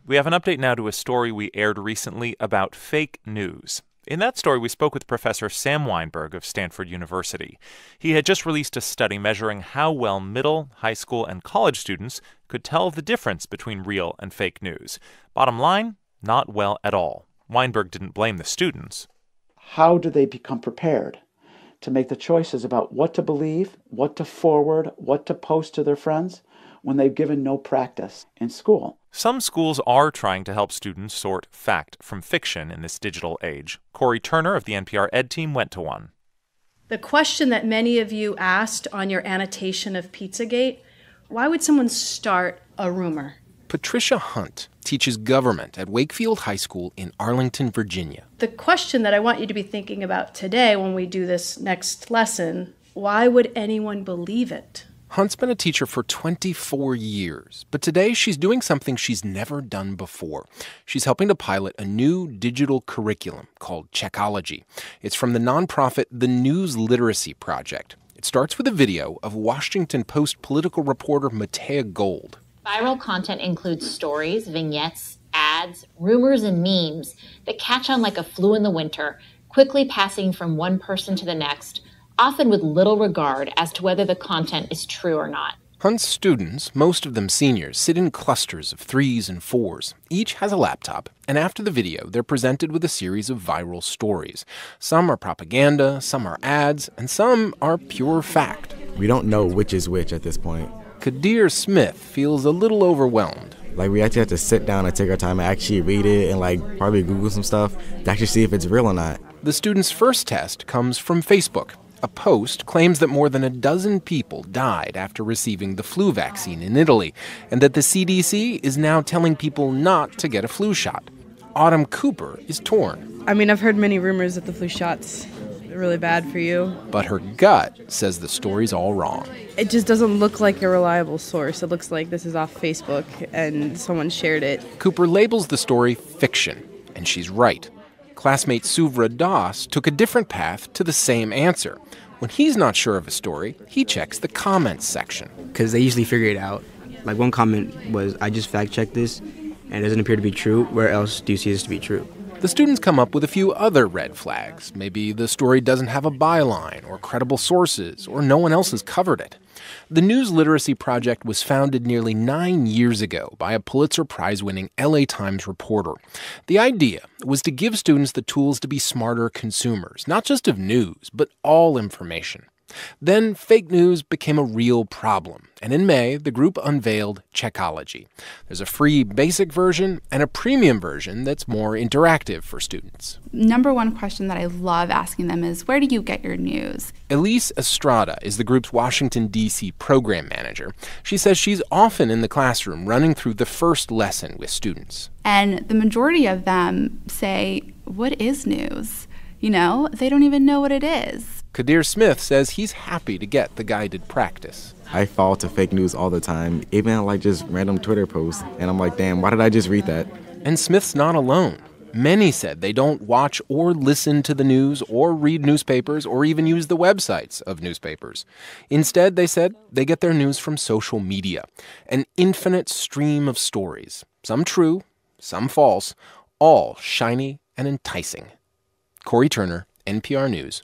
We have an update now to a story we aired recently about fake news. In that story, we spoke with Professor Sam Weinberg of Stanford University. He had just released a study measuring how well middle, high school, and college students could tell the difference between real and fake news. Bottom line, not well at all. Weinberg didn't blame the students. How do they become prepared to make the choices about what to believe, what to forward, what to post to their friends when they've given no practice in school? Some schools are trying to help students sort fact from fiction in this digital age. Corey Turner of the NPR Ed team went to one. The question that many of you asked on your annotation of Pizzagate, why would someone start a rumor? Patricia Hunt teaches government at Wakefield High School in Arlington, Virginia. The question that I want you to be thinking about today when we do this next lesson, why would anyone believe it? Hunt's been a teacher for 24 years, but today she's doing something she's never done before. She's helping to pilot a new digital curriculum called Checkology. It's from the nonprofit The News Literacy Project. It starts with a video of Washington Post political reporter Matea Gold. Viral content includes stories, vignettes, ads, rumors, and memes that catch on like a flu in the winter, quickly passing from one person to the next, often with little regard as to whether the content is true or not. Hunt's students, most of them seniors, sit in clusters of 3s and 4s. Each has a laptop, and after the video, they're presented with a series of viral stories. Some are propaganda, some are ads, and some are pure fact. We don't know which is which at this point. Kadir Smith feels a little overwhelmed. We actually have to sit down and take our time and actually read it and probably Google some stuff to actually see if it's real or not. The students' first test comes from Facebook. A post claims that more than a dozen people died after receiving the flu vaccine in Italy, and that the CDC is now telling people not to get a flu shot. Autumn Cooper is torn. I've heard many rumors that the flu shot's really bad for you. But her gut says the story's all wrong. It just doesn't look like a reliable source. It looks like this is off Facebook and someone shared it. Cooper labels the story fiction, and she's right. Classmate Suvra Das took a different path to the same answer. When he's not sure of a story, he checks the comments section. Because they usually figure it out. One comment was, I just fact-checked this, and it doesn't appear to be true. Where else do you see this to be true? The students come up with a few other red flags. Maybe the story doesn't have a byline or credible sources, or no one else has covered it. The News Literacy Project was founded nearly 9 years ago by a Pulitzer Prize-winning LA Times reporter. The idea was to give students the tools to be smarter consumers, not just of news, but all information. Then fake news became a real problem, and in May, the group unveiled Checkology. There's a free basic version and a premium version that's more interactive for students. Number one question that I love asking them is, where do you get your news? Elise Estrada is the group's Washington, D.C. program manager. She says she's often in the classroom running through the first lesson with students. And the majority of them say, what is news? They don't even know what it is. Kadir Smith says he's happy to get the guided practice. I fall to fake news all the time, even just random Twitter posts, and I'm like, damn, why did I just read that? And Smith's not alone. Many said they don't watch or listen to the news or read newspapers or even use the websites of newspapers. Instead, they said they get their news from social media, an infinite stream of stories, some true, some false, all shiny and enticing. Corey Turner, NPR News,